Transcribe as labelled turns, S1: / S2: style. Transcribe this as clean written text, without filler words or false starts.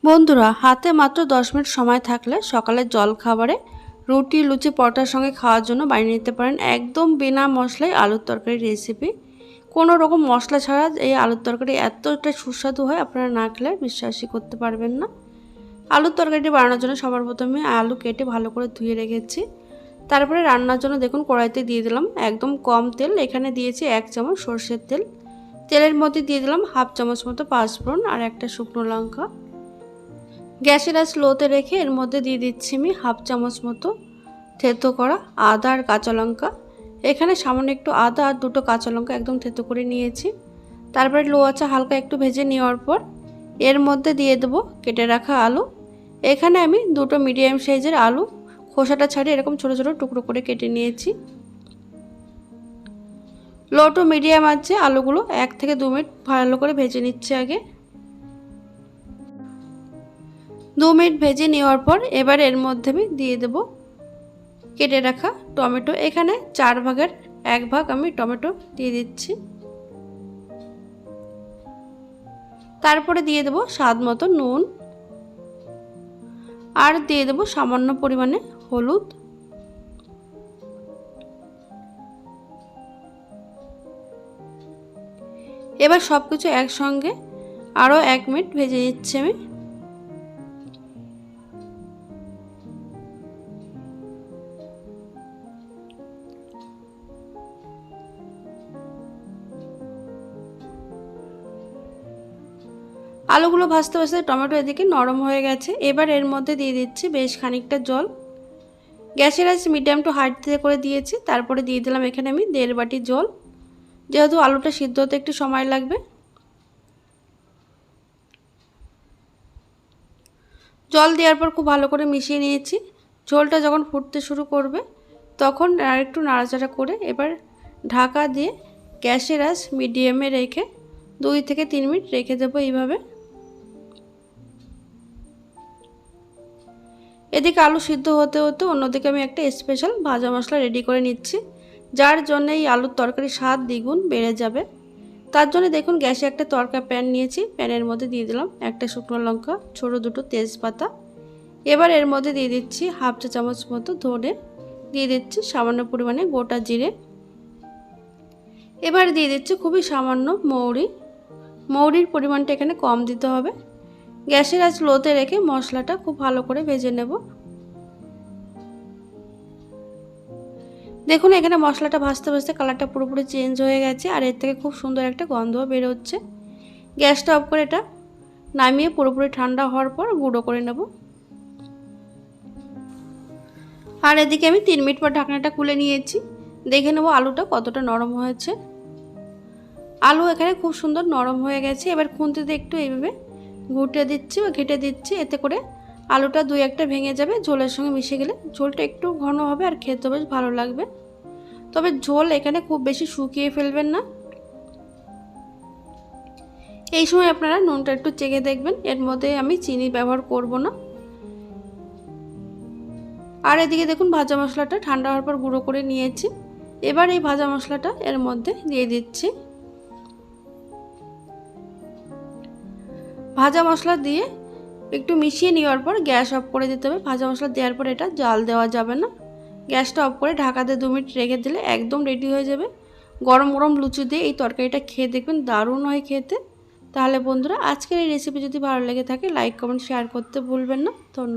S1: বন্ধুরা, হাতে মাত্র 10 মিনিট সময় থাকলে সকালের জল খাবারে রুটি, লুচি, পরোটার সঙ্গে খাওয়ার জন্য বানিয়ে নিতে পারেন একদম বিনা মশলায় আলুর তরকারি রেসিপি। কোনো রকম মশলা ছাড়া এই আলুর তরকারি এতটা সুস্বাদু হয়, আপনারা না খেলে বিশ্বাসই করতে পারবেন না। আলুর তরকারিটি বানানোর জন্য সবার প্রথমে আলু কেটে ভালো করে ধুয়ে রেখেছি। তারপরে রান্নার জন্য দেখুন কড়াইতে দিয়ে দিলাম একদম কম তেল, এখানে দিয়েছি 1 চামচ সরষের তেল। তেলের মধ্যে দিয়ে দিলাম হাফ চামচ মতো পাঁচফোড়ন আর একটা শুকনো লঙ্কা। গ্যাসের আঁচ লোতে রেখে এর মধ্যে দিয়ে দিচ্ছি আমি হাফ চামচ মতো থেতো করা আদা আর কাঁচা লঙ্কা। এখানে সামান্য একটু আদা আর দুটো কাঁচা লঙ্কা একদম থেতো করে নিয়েছি। তারপরে লো আঁচে হালকা একটু ভেজে নেওয়ার পর এর মধ্যে দিয়ে দেবো কেটে রাখা আলু। এখানে আমি দুটো মিডিয়াম সাইজের আলু খোসাটা ছাড়িয়ে এরকম ছোটো ছোটো টুকরো করে কেটে নিয়েছি। লো টু মিডিয়াম আছে আলুগুলো 1 থেকে 2 মিনিট ভালো করে ভেজে নিচ্ছে আগে। 2 মিনিট ভেজে নেওয়ার পর এবার এর মধ্যে আমি দিয়ে দেব কেটে রাখা টমেটো। এখানে 4 ভাগের 1 ভাগ আমি টমেটো দিয়ে দিচ্ছি। তারপরে দিয়ে দেব স্বাদ মতো নুন আর দিয়ে দেব সামান্য পরিমাণে হলুদ। এবার সবকিছু একসঙ্গে আরও 1 মিনিট ভেজে নিচ্ছি আমি। আলুগুলো ভাজতে ভাজতে টমেটো এদিকে নরম হয়ে গেছে। এবার এর মধ্যে দিয়ে দিচ্ছি বেশ খানিকটা জল। গ্যাসের আঁচ মিডিয়াম টু হাই করে দিয়েছি। তারপরে দিয়ে দিলাম এখানে আমি 1.5 বাটি জল, যেহেতু আলুটা সিদ্ধ হতে একটু সময় লাগবে। জল দেওয়ার পর খুব ভালো করে মিশিয়ে নিয়েছি। ঝোলটা যখন ফুটতে শুরু করবে তখন আর একটু নাড়াচাড়া করে এবার ঢাকা দিয়ে গ্যাসের আঁচ মিডিয়ামে রেখে 2 থেকে 3 মিনিট রেখে দেবো এইভাবে। এদিকে আলু সিদ্ধ হতে হতে অন্যদিকে আমি একটা স্পেশাল ভাজা মশলা রেডি করে নিচ্ছি, যার জন্য এই আলুর তরকারির স্বাদ দ্বিগুণ বেড়ে যাবে। তার জন্য দেখুন গ্যাসে একটা তরকা প্যান নিয়েছি। প্যানের মধ্যে দিয়ে দিলাম একটা শুকনো লঙ্কা, ছোটো দুটো তেজপাতা। এবার এর মধ্যে দিয়ে দিচ্ছি হাফ চা চামচ মতো ধনে, দিয়ে দিচ্ছি সামান্য পরিমাণে গোটা জিরে। এবার দিয়ে দিচ্ছি খুবই সামান্য মৌরি। মৌরির পরিমাণটা এখানে কম দিতে হবে। গ্যাসের আঁচ লোতে রেখে মশলাটা খুব ভালো করে ভেজে নেব। দেখুন এখানে মশলাটা ভাজতে ভাজতে কালারটা পুরোপুরি চেঞ্জ হয়ে গেছে আর এর থেকে খুব সুন্দর একটা গন্ধও বের হচ্ছে। গ্যাসটা অফ করে এটা নামিয়ে পুরোপুরি ঠান্ডা হওয়ার পর গুঁড়ো করে নেব। আর এদিকে আমি 3 মিনিট পর ঢাকনাটা খুলে নিয়েছি। দেখে নেব আলুটা কতটা নরম হয়েছে। আলু এখানে খুব সুন্দর নরম হয়ে গেছে। এবার খুন্তিতে একটু এইভাবে ঘুটে দিচ্ছি বা ঘেটে দিচ্ছি, এতে করে আলুটা 2-1টা ভেঙে যাবে। ঝোলের সঙ্গে মিশে গেলে ঝোলটা একটু ঘন হবে আর খেতে বেশ ভালো লাগবে। তবে ঝোল এখানে খুব বেশি শুকিয়ে ফেলবেন না। এই সময় আপনারা নুনটা একটু চেখে দেখবেন। এর মধ্যে আমি চিনি ব্যবহার করব না। আর এদিকে দেখুন ভাজা মশলাটা ঠান্ডা হওয়ার পর গুঁড়ো করে নিয়েছি। এবার এই ভাজা মশলাটা এর মধ্যে দিয়ে দিচ্ছি। ভাজা মশলা দিয়ে একটু মিশিয়ে নেওয়ার পর গ্যাস অফ করে দিতে হবে। ভাজা মশলা দেওয়ার পর এটা জাল দেওয়া যাবে না। গ্যাসটা অফ করে ঢাকা দিয়ে 2 মিনিট রেখে দিলে একদম রেডি হয়ে যাবে। গরম গরম লুচি দিয়ে এই তরকারিটা খেয়ে দেখবেন দারুণ হয় খেতে। তাহলে বন্ধুরা, আজকের এই রেসিপি যদি ভালো লেগে থাকে লাইক কমেন্ট শেয়ার করতে ভুলবেন না। ধন্যবাদ।